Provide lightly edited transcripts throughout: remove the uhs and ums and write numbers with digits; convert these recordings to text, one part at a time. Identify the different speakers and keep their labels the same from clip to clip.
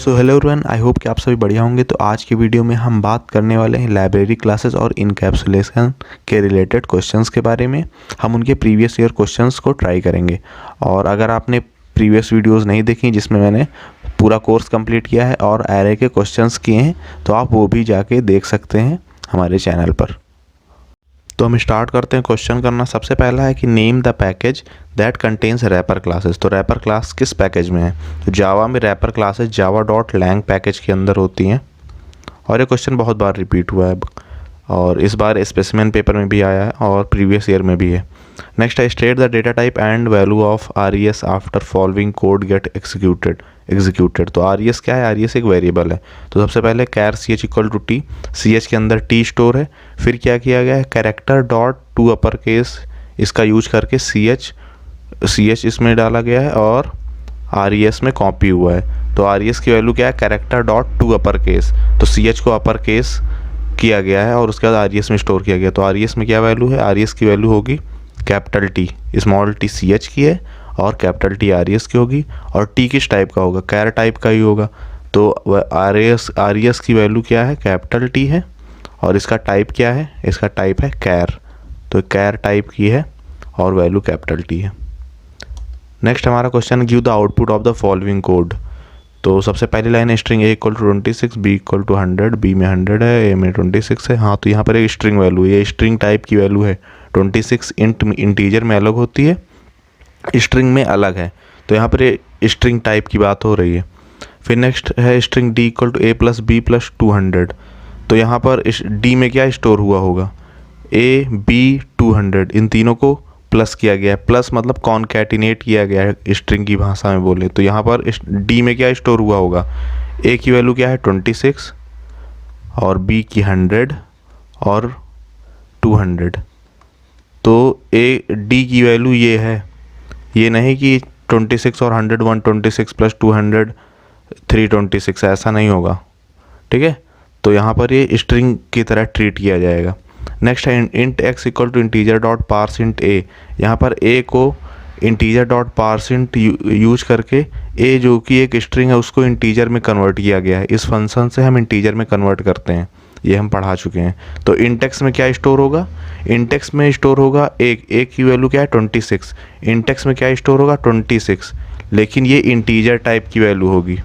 Speaker 1: So hello everyone, I hope कि आप सभी बढ़िया होंगे। तो आज की वीडियो में हम बात करने वाले हैं लाइब्रेरी क्लासेस और इनकैप्सुलेशन के रिलेटेड क्वेश्चंस के बारे में। हम उनके प्रीवियस ईयर क्वेश्चंस को ट्राई करेंगे। और अगर आपने प्रीवियस वीडियोस नहीं देखी जिसमें मैंने पूरा कोर्स कंप्लीट किया है और एरे के क्वेश्चंस किए हैं, तो आप वो भी जाके देख सकते हैं हमारे चैनल पर। तो हम स्टार्ट करते हैं क्वेश्चन करना। सबसे पहला है कि name the package that contains wrapper classes. तो रैपर क्लास किस पैकेज में है? तो जावा में रैपर क्लासेस java.lang पैकेज के अंदर होती हैं। और ये क्वेश्चन बहुत बार रिपीट हुआ है और इस बार स्पेसिमेन पेपर में भी आया है और प्रीवियस ईयर में भी है। नेक्स्ट है state the data type and value of RES after following code get executed. तो RES क्या है? RES एक वेरिएबल है। तो सबसे पहले char ch equal to T, ch के अंदर t स्टोर है। फिर क्या किया गया है? Character dot to upper case इसका यूज करके ch इसमें डाला गया है और RES में कॉपी हुआ है। तो RES की वैल्यू क्या है? Character dot to upper case. तो ch को अपर केस किया गया है और उसके बाद RES में स्टोर किया गया। तो RES में क्या वैल्यू है? RES की वैल्यू होगी capital T, small t ch की है और कैपिटल T RES की होगी। और T किस टाइप का होगा? कैर टाइप का ही होगा। तो RES की वैल्यू क्या है? कैपिटल T है। और इसका टाइप क्या है? इसका टाइप है कैर। तो कैर टाइप की है और वैल्यू कैपिटल T है। नेक्स्ट हमारा question, give the output of the following code. तो सबसे पहली लाइन है string A equal to 26, B equal to 100, B में 100 है, A में 26 है। हाँ, तो यहाँ पर एक स्ट्रिंग वैल्यू है, ये स्ट्रिंग टाइप की वैल्यू है। 26 इंटीजर में अलग होती है, स्ट्रिंग में अलग है। तो यहाँ पर स्ट्रिंग टाइप की बात हो रही है। फिर नेक्स्ट है string D equal to A plus B plus 200। तो यहाँ पर D में क्या स्टोर हुआ होगा? A, B, 200 इन तीनों को प्लस किया गया है। प्लस मतलब कॉन्कैटिनेट किया गया है स्ट्रिंग की भाषा में बोले तो। यहाँ पर D में क्या स्टोर हुआ होगा? A की वैल्यू क्या है? 26 और B की 100 और 200। तो D की वैल्यू ये है, ये नहीं कि 26 और 100 126 प्लस 200 326, ऐसा नहीं होगा। ठीक है, तो यहाँ पर ये स्ट्रिंग की तरह ट्रीट किया जाएगा। नेक्स्ट है int x equal to integer dot parse int a। यहाँ पर a को integer dot parse int use करके a जो कि एक स्ट्रिंग है उसको इंटीजर में कन्वर्ट किया गया है। इस फंक्शन से हम इंटीजर में कन्वर्ट करते हैं, ये हम पढ़ा चुके हैं। तो इंट x में क्या स्टोर होगा? इंट x में स्टोर होगा a की वैल्यू क्या है? 26। इंट x में क्या स्टोर होगा? 26, लेकिन ये इंटीजर टाइप की वैल्यू होगी।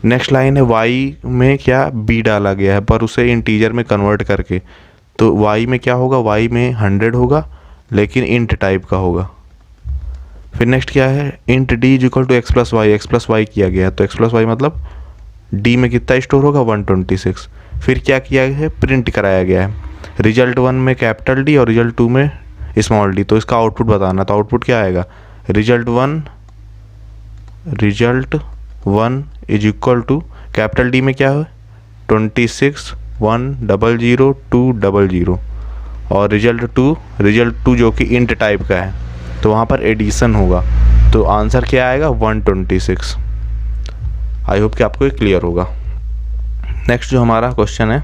Speaker 1: नेक्स्ट लाइन है y में क्या b डाला गया है पर उसे इंटीजर में कन्वर्ट करके। तो y में क्या होगा? y में 100 होगा लेकिन इंट टाइप का होगा। फिर नेक्स्ट क्या है? Int d equal to x plus y किया गया है। तो x प्लस वाई मतलब d में कितना स्टोर होगा? 126। फिर क्या किया गया है? प्रिंट कराया गया है। रिजल्ट 1 में कैपिटल D और रिजल्ट 2 में स्मॉल d। तो इसका आउटपुट बताना। तो आउटपुट क्या आएगा? Result 1 is equal to capital D में क्या है? 26 100 200 और रिजल्ट 2 जो कि इंट टाइप का है, तो वहाँ पर एडिशन होगा। तो आंसर क्या आएगा? 126। आई होप कि आपको ये क्लियर होगा। नेक्स्ट जो हमारा क्वेश्चन है,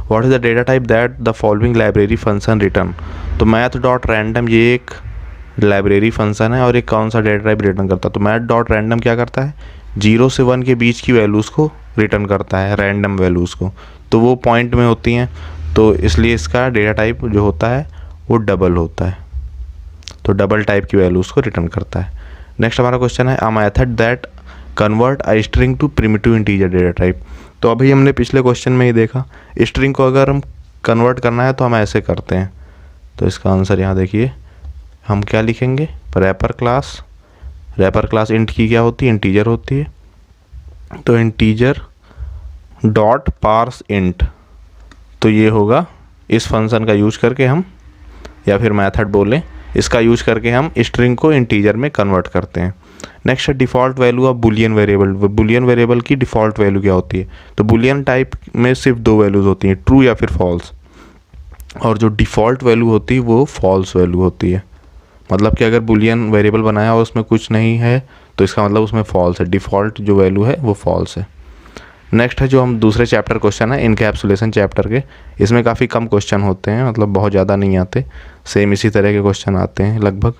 Speaker 1: what is the data type that the following library function return. तो मैथ डॉट रैंडम ये एक लाइब्रेरी फंक्शन है और एक कौन सा डेटा टाइप रिटर्न करता है? तो मैथ डॉट रैंडम क्या करता है? 0 से 1 के बीच की वैल्यूज़ को रिटर्न करता है, रैंडम वैल्यूज़ को। तो वो पॉइंट में होती हैं, तो इसलिए इसका डेटा टाइप जो होता है वो डबल होता है। तो डबल टाइप की वैल्यूज़ को रिटर्न करता है। नेक्स्ट हमारा क्वेश्चन है, a method that convert a string to primitive integer data type. तो अभी हमने पिछले क्वेश्चन में ही देखा, स्ट्रिंग को अगर हम कन्वर्ट करना है तो हम ऐसे करते हैं। तो इसका आंसर यहाँ देखिए, हम क्या लिखेंगे? रैपर क्लास इंट की क्या होती है? इंटीजर होती है। तो इंटीजर डॉट पार्स इंट, तो ये होगा इस फंक्शन का यूज करके हम, या फिर मेथड बोलें, इसका यूज करके हम स्ट्रिंग को इंटीजर में कन्वर्ट करते हैं। नेक्स्ट है default value of Boolean variable. Boolean variable की डिफ़ॉल्ट वैल्यू क्या होती है? तो बुलियन टाइप में सिर्फ 2 वैल्यूज़ होती हैं, ट्रू या फिर फॉल्स। और जो डिफ़ॉल्ट वैल्यू होती है वो फॉल्स वैल्यू होती है। मतलब कि अगर बुलियन वेरिएबल बनाया और उसमें कुछ नहीं है तो इसका मतलब उसमें फॉल्स है, डिफ़ॉल्ट जो वैल्यू है वो फॉल्स है। नेक्स्ट है जो हम दूसरे चैप्टर क्वेश्चन है इनकैप्सुलेशन चैप्टर के, इसमें काफ़ी कम क्वेश्चन होते हैं, मतलब बहुत ज़्यादा नहीं आते, सेम इसी तरह के क्वेश्चन आते हैं लगभग।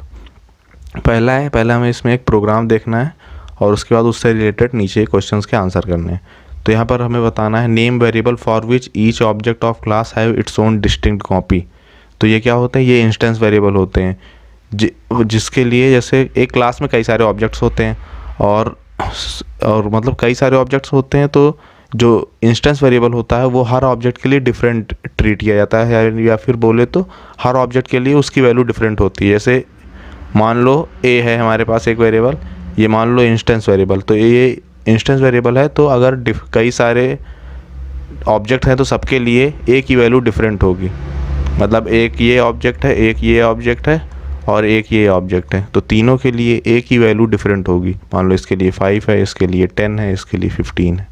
Speaker 1: पहला हमें इसमें एक प्रोग्राम देखना है और उसके बाद उससे रिलेटेड नीचे क्वेश्चंस के आंसर करने हैं। तो यहाँ पर हमें बताना है name variable for which each object of class have its own distinct copy. तो ये क्या होते हैं, ये इंस्टेंस वेरिएबल होते हैं जिसके लिए जैसे एक क्लास में कई सारे ऑब्जेक्ट्स होते हैं और मतलब कई सारे ऑब्जेक्ट्स होते हैं, तो जो इंस्टेंस वेरिएबल होता है वो हर ऑब्जेक्ट के लिए डिफरेंट ट्रीट किया जाता है, या फिर बोले तो हर ऑब्जेक्ट के लिए उसकी वैल्यू डिफरेंट होती है। जैसे मान लो ए है हमारे पास एक वेरिएबल, ये मान लो इंस्टेंस वेरिएबल, तो ये इंस्टेंस वेरिएबल है, तो अगर कई सारे ऑब्जेक्ट हैं तो सबके लिए ए की वैल्यू डिफरेंट होगी। मतलब एक ये ऑब्जेक्ट है, एक ये ऑब्जेक्ट है और एक ये ऑब्जेक्ट है, तो तीनों के लिए ए की वैल्यू डिफरेंट होगी। मान लो इसके लिए 5 है, इसके लिए 10 है, इसके लिए 15 है।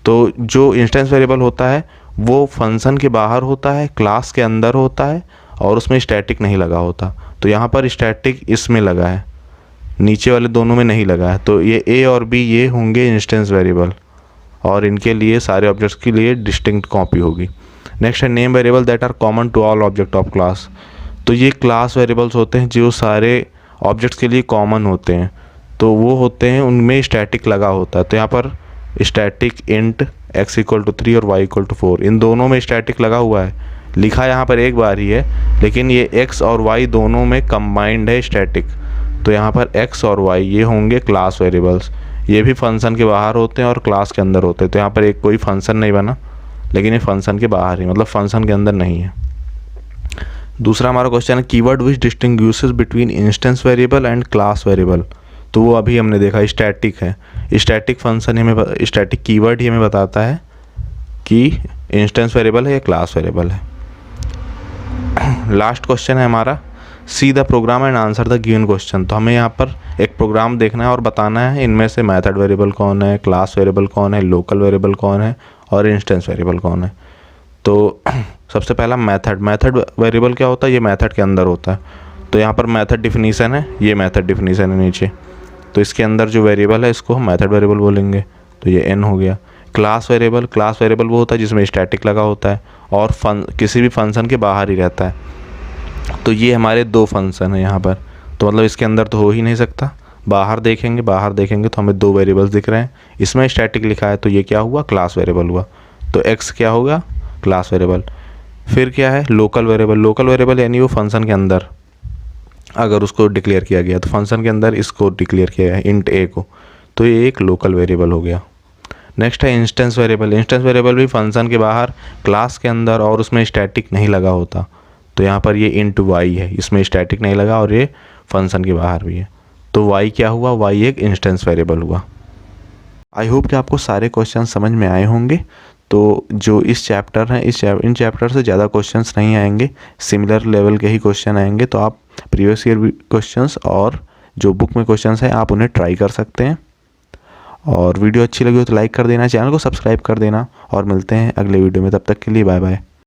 Speaker 1: तो जो इंस्टेंस वेरिएबल होता है वो फंक्शन के बाहर होता है, क्लास के अंदर होता है और उसमें स्टैटिक नहीं लगा होता। तो यहाँ पर स्टैटिक इसमें लगा है, नीचे वाले दोनों में नहीं लगा है। तो ये ए और बी ये होंगे इंस्टेंस वेरिएबल और इनके लिए सारे ऑब्जेक्ट्स के लिए डिस्टिंक्ट कॉपी होगी। नेक्स्ट है name variable that are common to all object of class. तो ये क्लास वेरिएबल्स होते हैं जो सारे ऑब्जेक्ट्स के लिए कॉमन होते हैं, तो वो होते हैं उनमें स्टैटिक लगा होता है। तो यहाँ पर static int x equal to 3 और y इक्वल टू 4, इन दोनों में स्टैटिक लगा हुआ है। लिखा यहाँ पर एक बार ही है, लेकिन ये x और y दोनों में कंबाइंड है स्टैटिक। तो यहाँ पर x और y ये होंगे क्लास वेरिएबल्स, ये भी फंक्शन के बाहर होते हैं और क्लास के अंदर होते हैं। तो यहाँ पर एक कोई फंक्शन नहीं बना, लेकिन ये फंक्शन के बाहर ही, मतलब फंक्शन के अंदर नहीं है। दूसरा हमारा क्वेश्चन है keyword which distinguishes between instance variable and class variable. तो वो अभी हमने देखा स्टैटिक है। स्टैटिक फंक्शन हमें, स्टैटिक कीवर्ड ही हमें बताता है कि इंस्टेंस वेरिएबल है या क्लास वेरिएबल है। लास्ट क्वेश्चन है हमारा see the program and answer the given question. तो हमें यहाँ पर एक प्रोग्राम देखना है और बताना है इनमें से मेथड वेरिएबल कौन है, क्लास वेरिएबल कौन है, लोकल वेरिएबल कौन है और इंस्टेंस वेरिएबल कौन है। तो सबसे पहला मेथड वेरिएबल क्या होता है, ये मेथड के अंदर होता है। तो यहाँ पर मेथड डिफिनीशन है, ये मेथड डिफिनीशन है नीचे। तो इसके अंदर जो वेरिएबल है इसको हम मेथड वेरिएबल बोलेंगे। तो ये n हो गया। क्लास वेरिएबल वो होता है जिसमें स्टैटिक लगा होता है और किसी भी फंक्शन के बाहर ही रहता है। तो ये हमारे दो फंक्शन है यहाँ पर, तो मतलब इसके अंदर तो हो ही नहीं सकता। बाहर देखेंगे तो हमें दो वेरिएबल्स दिख रहे हैं, इसमें स्टैटिक लिखा है, तो ये क्या हुआ, क्लास वेरिएबल हुआ। तो x क्या होगा, क्लास वेरिएबल। फिर क्या है, लोकल वेरिएबल यानी वो फंक्शन के अंदर अगर उसको डिक्लेयर किया गया, तो फंक्शन के अंदर इसको डिक्लेयर किया गया इंट a को, तो ये एक लोकल वेरिएबल हो गया। नेक्स्ट है इंस्टेंस वेरिएबल भी फंक्शन के बाहर, क्लास के अंदर और उसमें स्टैटिक नहीं लगा होता। तो यहाँ पर ये इंट y है, इसमें स्टैटिक नहीं लगा और ये फंक्शन के बाहर भी है। तो y क्या हुआ, y एक इंस्टेंस वेरिएबल हुआ। आई होप कि आपको सारे क्वेश्चन समझ में आए होंगे। तो जो इस चैप्टर हैं, इन चैप्टर से ज़्यादा क्वेश्चंस नहीं आएंगे, सिमिलर लेवल के ही क्वेश्चन आएंगे। तो आप प्रीवियस ईयर क्वेश्चंस और जो बुक में क्वेश्चंस हैं आप उन्हें ट्राई कर सकते हैं। और वीडियो अच्छी लगी हो तो लाइक कर देना, चैनल को सब्सक्राइब कर देना और मिलते हैं अगले वीडियो में। तब तक के लिए बाय बाय।